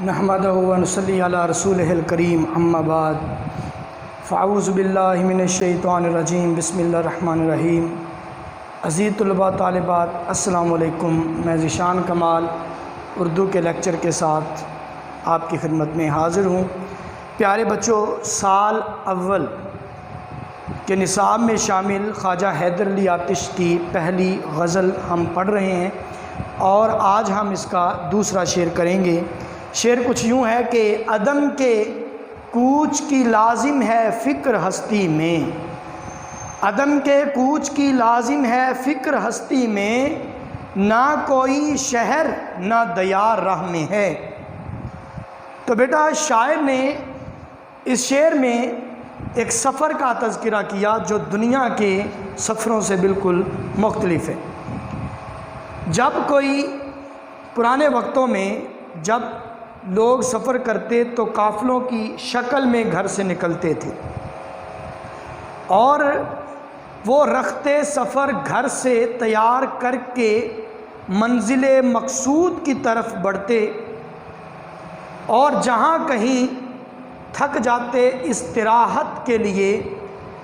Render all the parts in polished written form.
نحمدہ و نصلی علی رسولہ الکریم اما بعد فاعوذ باللہ من الشیطان الرجیم بسم اللہ الرحمن الرحیم۔ عزیز طلباء طالبات السلام علیکم، میں ذیشان کمال اردو کے لیکچر کے ساتھ آپ کی خدمت میں حاضر ہوں۔ پیارے بچوں، سال اول کے نصاب میں شامل خواجہ حیدر علی آتش کی پہلی غزل ہم پڑھ رہے ہیں اور آج ہم اس کا دوسرا شعر کریں گے۔ شعر کچھ یوں ہے کہ عدم کے کوچ کی لازم ہے فکر ہستی میں، عدم کے کوچ کی لازم ہے فکر ہستی میں، نہ کوئی شہر نہ دیار راہ میں ہے۔ تو بیٹا شاعر نے اس شعر میں ایک سفر کا تذکرہ کیا جو دنیا کے سفروں سے بالکل مختلف ہے۔ جب کوئی پرانے وقتوں میں جب لوگ سفر کرتے تو قافلوں کی شکل میں گھر سے نکلتے تھے اور وہ رخت سفر گھر سے تیار کر کے منزل مقصود کی طرف بڑھتے اور جہاں کہیں تھک جاتے استراحت کے لیے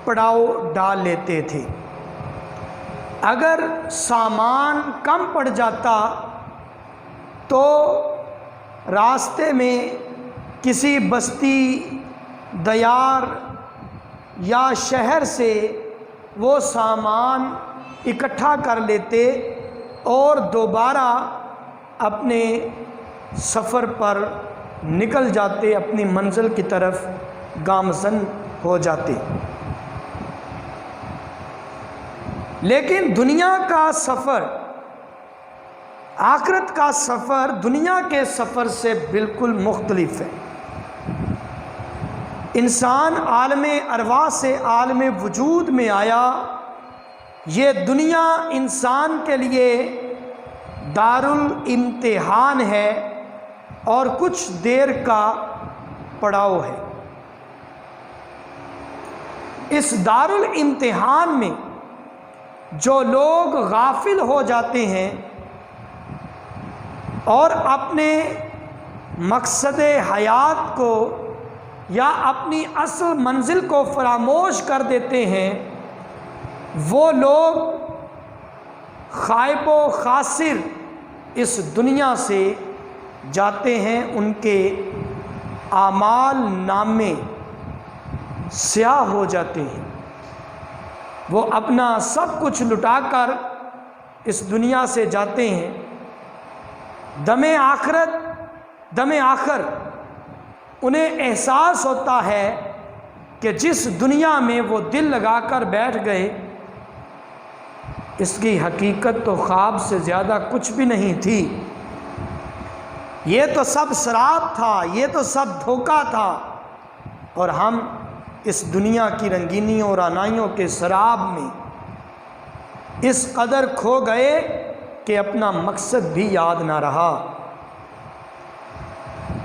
پڑاؤ ڈال لیتے تھے۔ اگر سامان کم پڑ جاتا تو راستے میں کسی بستی، دیار یا شہر سے وہ سامان اکٹھا کر لیتے اور دوبارہ اپنے سفر پر نکل جاتے، اپنی منزل کی طرف گامزن ہو جاتے۔ لیکن دنیا کا سفر، آخرت کا سفر دنیا کے سفر سے بالکل مختلف ہے۔ انسان عالم ارواح سے عالم وجود میں آیا، یہ دنیا انسان کے لیے دارالامتحان ہے اور کچھ دیر کا پڑاؤ ہے۔ اس دارالامتحان میں جو لوگ غافل ہو جاتے ہیں اور اپنے مقصد حیات کو یا اپنی اصل منزل کو فراموش کر دیتے ہیں، وہ لوگ خائب و خاسر اس دنیا سے جاتے ہیں۔ ان کے اعمال نامے سیاہ ہو جاتے ہیں، وہ اپنا سب کچھ لٹا کر اس دنیا سے جاتے ہیں۔ دم آخر انہیں احساس ہوتا ہے کہ جس دنیا میں وہ دل لگا کر بیٹھ گئے، اس کی حقیقت تو خواب سے زیادہ کچھ بھی نہیں تھی، یہ تو سب سراب تھا، یہ تو سب دھوکہ تھا، اور ہم اس دنیا کی رنگینیوں اور رعنائیوں کے سراب میں اس قدر کھو گئے کہ اپنا مقصد بھی یاد نہ رہا۔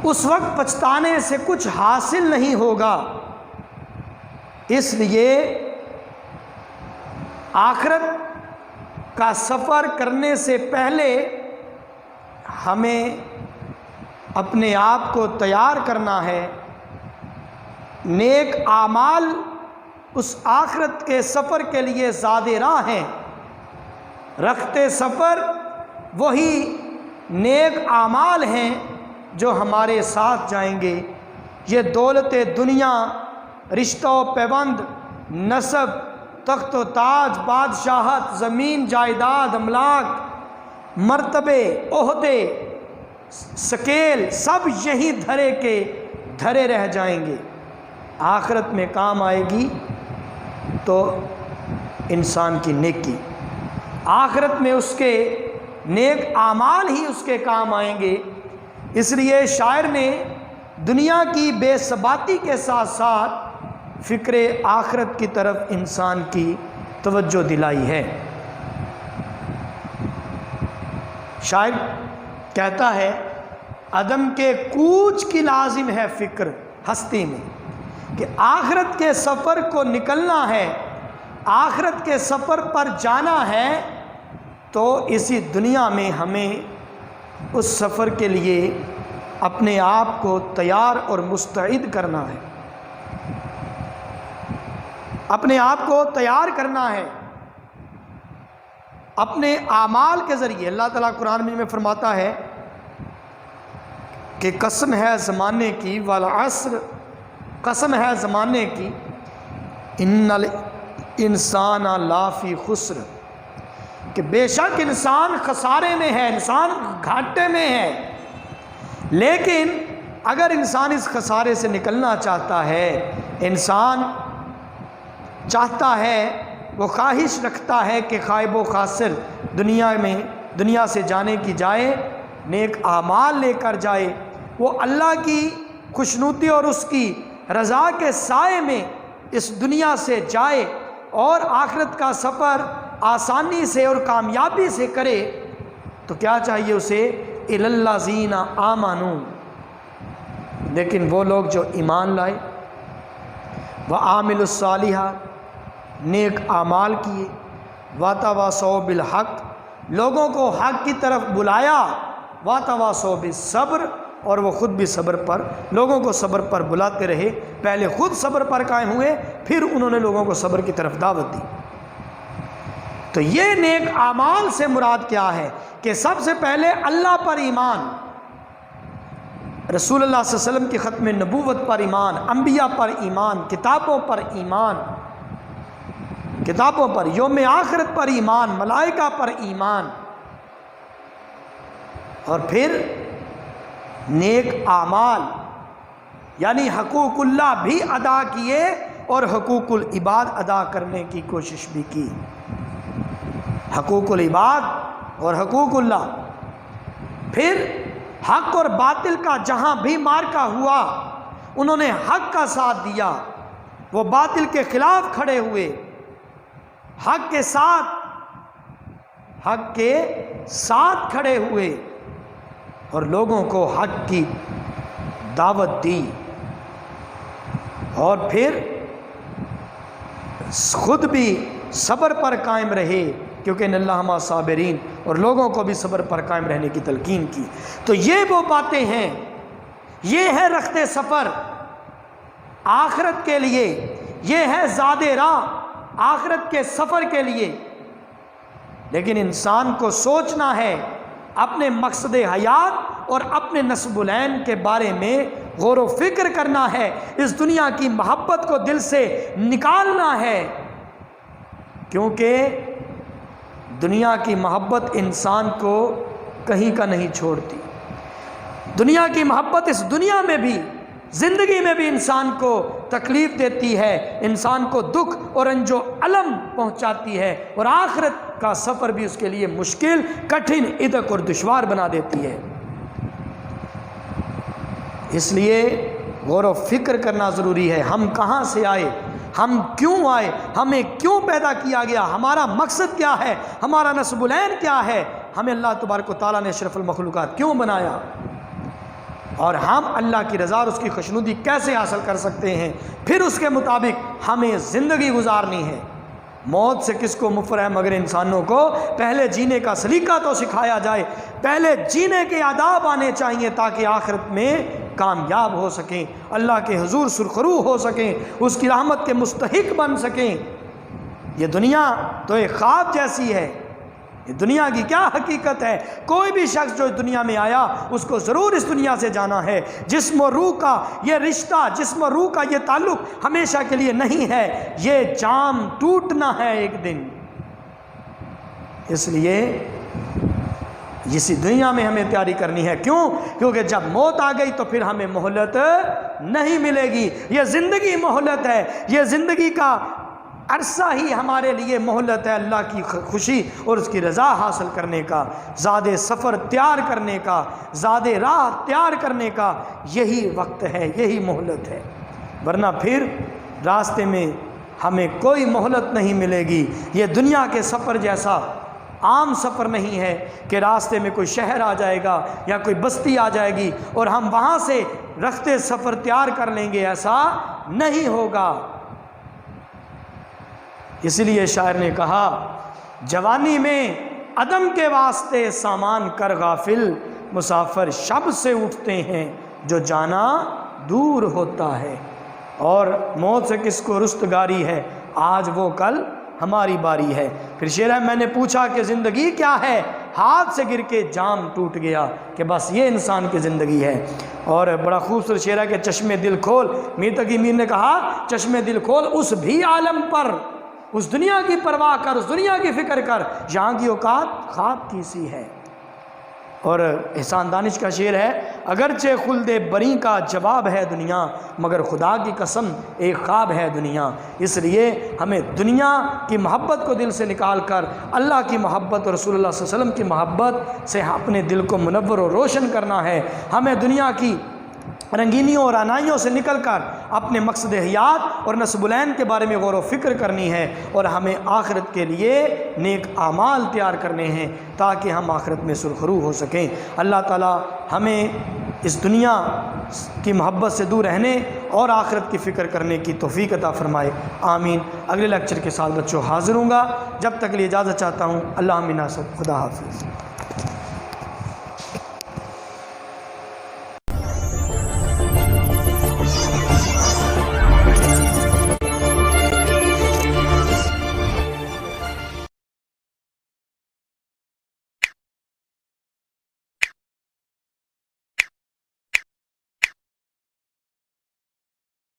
اس وقت پچھتانے سے کچھ حاصل نہیں ہوگا، اس لیے آخرت کا سفر کرنے سے پہلے ہمیں اپنے آپ کو تیار کرنا ہے۔ نیک اعمال اس آخرت کے سفر کے لیے زاد راہ ہیں، رخت سفر وہی نیک اعمال ہیں جو ہمارے ساتھ جائیں گے۔ یہ دولت دنیا، رشتہ و پیوند، نسب، تخت و تاج، بادشاہت، زمین جائیداد، املاک، مرتبے، عہدے، سکیل، سب یہیں دھرے کے دھرے رہ جائیں گے۔ آخرت میں کام آئے گی تو انسان کی نیکی، آخرت میں اس کے نیک اعمال ہی اس کے کام آئیں گے۔ اس لیے شاعر نے دنیا کی بے ثباتی کے ساتھ ساتھ فکر آخرت کی طرف انسان کی توجہ دلائی ہے۔ شاعر کہتا ہے عدم کے کوچ کی لازم ہے فکر ہستی میں، کہ آخرت کے سفر کو نکلنا ہے، آخرت کے سفر پر جانا ہے، تو اسی دنیا میں ہمیں اس سفر کے لیے اپنے آپ کو تیار اور مستعد کرنا ہے، اپنے آپ کو تیار کرنا ہے اپنے اعمال کے ذریعے۔ اللہ تعالیٰ قرآن میں فرماتا ہے کہ قسم ہے زمانے کی، والعصر، قسم ہے زمانے کی، ان الانسان لافی خسر، کہ بے شک انسان خسارے میں ہے، انسان گھاٹے میں ہے۔ لیکن اگر انسان اس خسارے سے نکلنا چاہتا ہے، انسان چاہتا ہے، وہ خواہش رکھتا ہے کہ خائب و خاسر دنیا سے جانے کی جائے، نیک اعمال لے کر جائے، وہ اللہ کی خوشنودی اور اس کی رضا کے سائے میں اس دنیا سے جائے اور آخرت کا سفر آسانی سے اور کامیابی سے کرے، تو کیا چاہیے اسے؟ الَّذِينَ آمَنُوا، لیکن وہ لوگ جو ایمان لائے، وَعَامِلُوا الصَّالِحَاتِ، نیک اعمال کیے، وَتَوَاصَوْا بِالْحَقِّ، لوگوں کو حق کی طرف بلایا، وَتَوَاصَوْا بِالصَّبْرِ، اور وہ خود بھی صبر پر، لوگوں کو صبر پر بلاتے رہے، پہلے خود صبر پر قائم ہوئے، پھر انہوں نے لوگوں کو صبر کی طرف دعوت دی۔ تو یہ نیک اعمال سے مراد کیا ہے؟ کہ سب سے پہلے اللہ پر ایمان، رسول اللہ صلی اللہ علیہ وسلم کی ختم نبوت پر ایمان، انبیاء پر ایمان، کتابوں پر ایمان، کتابوں پر، یوم آخرت پر ایمان، ملائکہ پر ایمان، اور پھر نیک اعمال یعنی حقوق اللہ بھی ادا کیے اور حقوق العباد ادا کرنے کی کوشش بھی کی۔ حقوق العباد اور حقوق اللہ، پھر حق اور باطل کا جہاں بھی مارکا ہوا انہوں نے حق کا ساتھ دیا، وہ باطل کے خلاف کھڑے ہوئے، حق کے ساتھ کھڑے ہوئے اور لوگوں کو حق کی دعوت دی، اور پھر خود بھی صبر پر قائم رہے، کیونکہ ان اللہ مع صابرین، اور لوگوں کو بھی صبر پر قائم رہنے کی تلقین کی۔ تو یہ وہ باتیں ہیں، یہ ہے رخت سفر آخرت کے لیے، یہ ہے زاد راہ آخرت کے سفر کے لیے۔ لیکن انسان کو سوچنا ہے، اپنے مقصد حیات اور اپنے نصب العین کے بارے میں غور و فکر کرنا ہے، اس دنیا کی محبت کو دل سے نکالنا ہے، کیونکہ دنیا کی محبت انسان کو کہیں کا نہیں چھوڑتی۔ دنیا کی محبت اس دنیا میں بھی، زندگی میں بھی انسان کو تکلیف دیتی ہے، انسان کو دکھ اور رنج و الم پہنچاتی ہے، اور آخرت کا سفر بھی اس کے لیے مشکل، کٹھن، ادھک اور دشوار بنا دیتی ہے۔ اس لیے غور و فکر کرنا ضروری ہے، ہم کہاں سے آئے، ہم کیوں آئے، ہمیں کیوں پیدا کیا گیا، ہمارا مقصد کیا ہے، ہمارا نصب العین کیا ہے، ہمیں اللہ تبارک و تعالیٰ نے اشرف المخلوقات کیوں بنایا، اور ہم اللہ کی رضا اور اس کی خوشنودی کیسے حاصل کر سکتے ہیں، پھر اس کے مطابق ہمیں زندگی گزارنی ہے۔ موت سے کس کو مفر ہے مگر انسانوں کو پہلے جینے کا سلیقہ تو سکھایا جائے، پہلے جینے کے آداب آنے چاہیے تاکہ آخرت میں کامیاب ہو سکیں، اللہ کے حضور سرخرو ہو سکیں، اس کی رحمت کے مستحق بن سکیں۔ یہ دنیا تو ایک خواب جیسی ہے، یہ دنیا کی کیا حقیقت ہے؟ کوئی بھی شخص جو دنیا میں آیا اس کو ضرور اس دنیا سے جانا ہے۔ جسم و روح کا یہ رشتہ، جسم و روح کا یہ تعلق ہمیشہ کے لیے نہیں ہے، یہ جام ٹوٹنا ہے ایک دن۔ اس لیے اسی دنیا میں ہمیں تیاری کرنی ہے، کیوں؟ کیونکہ جب موت آ گئی تو پھر ہمیں مہلت نہیں ملے گی۔ یہ زندگی مہلت ہے، یہ زندگی کا عرصہ ہی ہمارے لیے مہلت ہے، اللہ کی خوشی اور اس کی رضا حاصل کرنے کا، زاد سفر تیار کرنے کا، زاد راہ تیار کرنے کا یہی وقت ہے، یہی مہلت ہے، ورنہ پھر راستے میں ہمیں کوئی مہلت نہیں ملے گی۔ یہ دنیا کے سفر جیسا عام سفر نہیں ہے کہ راستے میں کوئی شہر آ جائے گا یا کوئی بستی آ جائے گی اور ہم وہاں سے رخت سفر تیار کر لیں گے، ایسا نہیں ہوگا۔ اس لیے شاعر نے کہا، جوانی میں عدم کے واسطے سامان کر غافل، مسافر شب سے اٹھتے ہیں جو جانا دور ہوتا ہے، اور موت سے کس کو رستگاری ہے، آج وہ کل ہماری باری ہے۔ پھر شعر ہے، میں نے پوچھا کہ زندگی کیا ہے، ہاتھ سے گر کے جام ٹوٹ گیا، کہ بس یہ انسان کی زندگی ہے۔ اور بڑا خوبصورت شعر ہے کہ چشم دل کھول، میر تقی میر نے کہا چشم دل کھول اس بھی عالم پر، اس دنیا کی پرواہ کر، اس دنیا کی فکر کر، یہاں کی اوقات خواب کی سی ہے۔ اور احسان دانش کا شعر ہے، اگرچہ خلد بری کا جواب ہے دنیا، مگر خدا کی قسم ایک خواب ہے دنیا۔ اس لیے ہمیں دنیا کی محبت کو دل سے نکال کر اللہ کی محبت اور رسول اللہ صلی اللہ علیہ وسلم کی محبت سے اپنے دل کو منور و روشن کرنا ہے۔ ہمیں دنیا کی رنگینیوں اور عنائیوں سے نکل کر اپنے مقصد حیات اور نصب العین کے بارے میں غور و فکر کرنی ہے، اور ہمیں آخرت کے لیے نیک اعمال تیار کرنے ہیں تاکہ ہم آخرت میں سرخرو ہو سکیں۔ اللہ تعالی ہمیں اس دنیا کی محبت سے دور رہنے اور آخرت کی فکر کرنے کی توفیق عطا فرمائے، آمین۔ اگلے لیکچر کے ساتھ بچوں حاضر ہوں گا، جب تک لیے اجازت چاہتا ہوں، اللہ منا سب، خدا حافظ۔